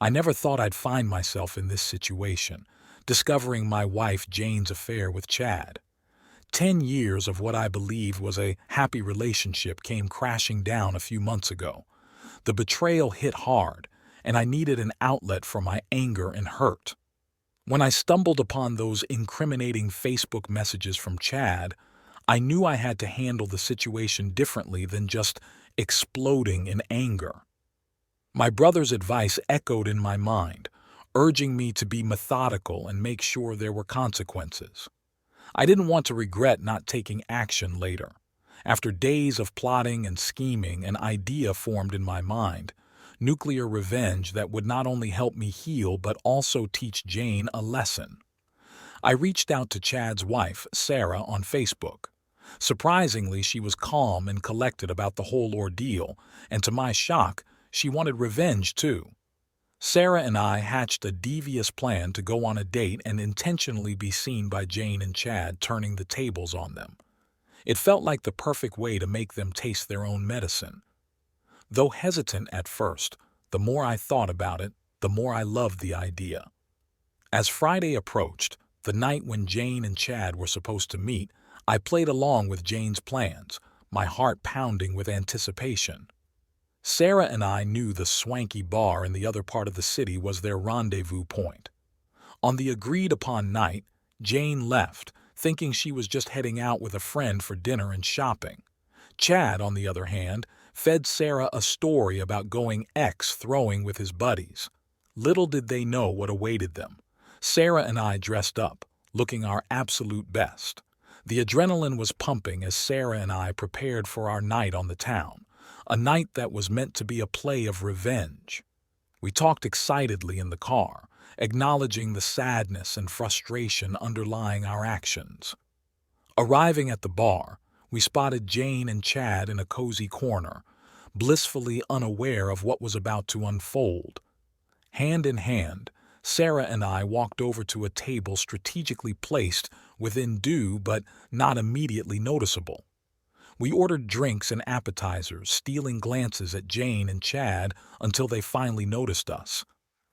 I never thought I'd find myself in this situation, discovering my wife Jane's affair with Chad. 10 years of what I believed was a happy relationship came crashing down a few months ago. The betrayal hit hard, and I needed an outlet for my anger and hurt. When I stumbled upon those incriminating Facebook messages from Chad, I knew I had to handle the situation differently than just exploding in anger. My brother's advice echoed in my mind, urging me to be methodical and make sure there were consequences. I didn't want to regret not taking action later. After days of plotting and scheming, an idea formed in my mind: nuclear revenge that would not only help me heal but also teach Jane a lesson. I reached out to Chad's wife, Sarah, on Facebook. Surprisingly, she was calm and collected about the whole ordeal, and to my shock, she wanted revenge too. Sarah and I hatched a devious plan to go on a date and intentionally be seen by Jane and Chad turning the tables on them. It felt like the perfect way to make them taste their own medicine. Though hesitant at first, the more I thought about it, the more I loved the idea. As Friday approached, the night when Jane and Chad were supposed to meet, I played along with Jane's plans, my heart pounding with anticipation. Sarah and I knew the swanky bar in the other part of the city was their rendezvous point. On the agreed-upon night, Jane left, thinking she was just heading out with a friend for dinner and shopping. Chad, on the other hand, fed Sarah a story about going X-throwing with his buddies. Little did they know what awaited them. Sarah and I dressed up, looking our absolute best. The adrenaline was pumping as Sarah and I prepared for our night on the town, a night that was meant to be a play of revenge. We talked excitedly in the car, acknowledging the sadness and frustration underlying our actions. Arriving at the bar, we spotted Jane and Chad in a cozy corner, blissfully unaware of what was about to unfold. Hand in hand, Sarah and I walked over to a table strategically placed within due but not immediately noticeable. We ordered drinks and appetizers, stealing glances at Jane and Chad until they finally noticed us.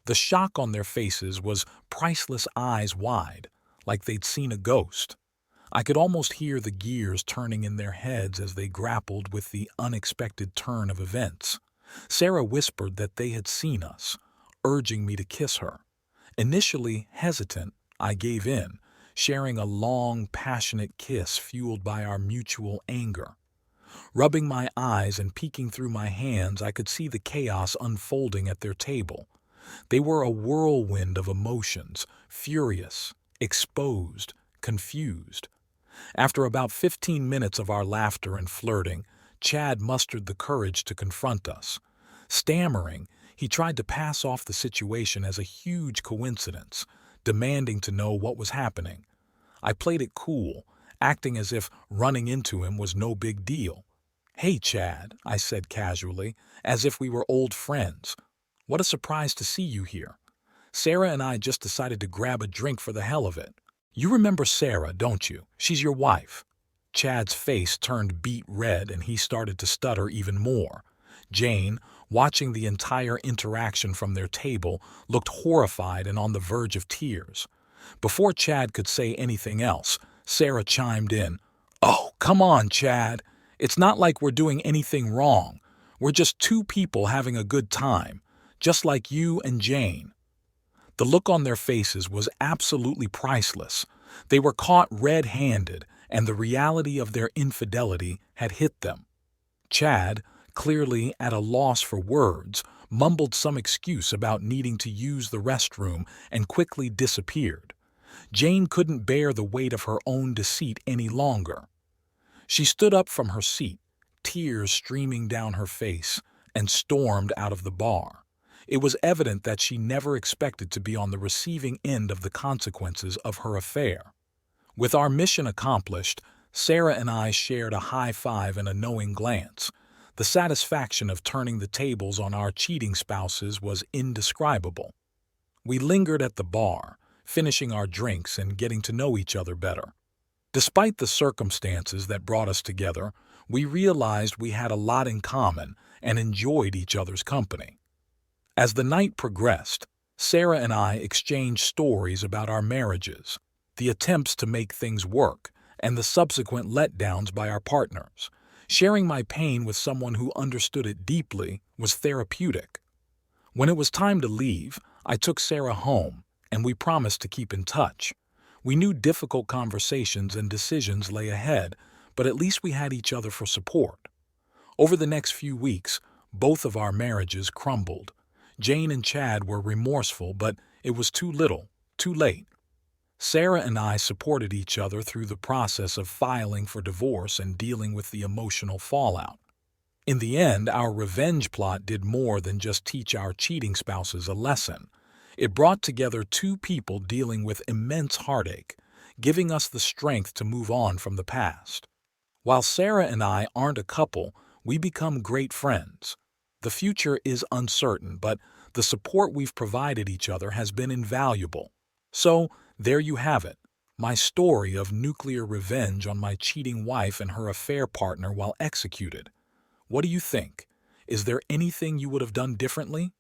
The shock on their faces was priceless, eyes wide, like they'd seen a ghost. I could almost hear the gears turning in their heads as they grappled with the unexpected turn of events. Sarah whispered that they had seen us, urging me to kiss her. Initially hesitant, I gave in, sharing a long, passionate kiss fueled by our mutual anger. Rubbing my eyes and peeking through my hands, I could see the chaos unfolding at their table. They were a whirlwind of emotions, furious, exposed, confused. After about 15 minutes of our laughter and flirting, Chad mustered the courage to confront us. Stammering, he tried to pass off the situation as a huge coincidence, demanding to know what was happening. I played it cool, acting as if running into him was no big deal. "Hey, Chad," I said casually, as if we were old friends. "What a surprise to see you here. Sarah and I just decided to grab a drink for the hell of it. You remember Sarah, don't you? She's your wife." Chad's face turned beet red and he started to stutter even more. Jane, watching the entire interaction from their table, looked horrified and on the verge of tears. Before Chad could say anything else, Sarah chimed in. "Oh, come on, Chad. It's not like we're doing anything wrong. We're just two people having a good time, just like you and Jane." The look on their faces was absolutely priceless. They were caught red-handed, and the reality of their infidelity had hit them. Chad, clearly at a loss for words, mumbled some excuse about needing to use the restroom and quickly disappeared. Jane couldn't bear the weight of her own deceit any longer. She stood up from her seat, tears streaming down her face, and stormed out of the bar. It was evident that she never expected to be on the receiving end of the consequences of her affair. With our mission accomplished, Sarah and I shared a high five and a knowing glance. The satisfaction of turning the tables on our cheating spouses was indescribable. We lingered at the bar, finishing our drinks and getting to know each other better. Despite the circumstances that brought us together, we realized we had a lot in common and enjoyed each other's company. As the night progressed, Sarah and I exchanged stories about our marriages, the attempts to make things work, and the subsequent letdowns by our partners. Sharing my pain with someone who understood it deeply was therapeutic. When it was time to leave, I took Sarah home, and we promised to keep in touch. We knew difficult conversations and decisions lay ahead, but at least we had each other for support. Over the next few weeks, both of our marriages crumbled. Jane and Chad were remorseful, but it was too little, too late. Sarah and I supported each other through the process of filing for divorce and dealing with the emotional fallout. In the end, our revenge plot did more than just teach our cheating spouses a lesson. It brought together two people dealing with immense heartache, giving us the strength to move on from the past. While Sarah and I aren't a couple, we become great friends. The future is uncertain, but the support we've provided each other has been invaluable. So, there you have it, my story of nuclear revenge on my cheating wife and her affair partner while executed. What do you think? Is there anything you would have done differently?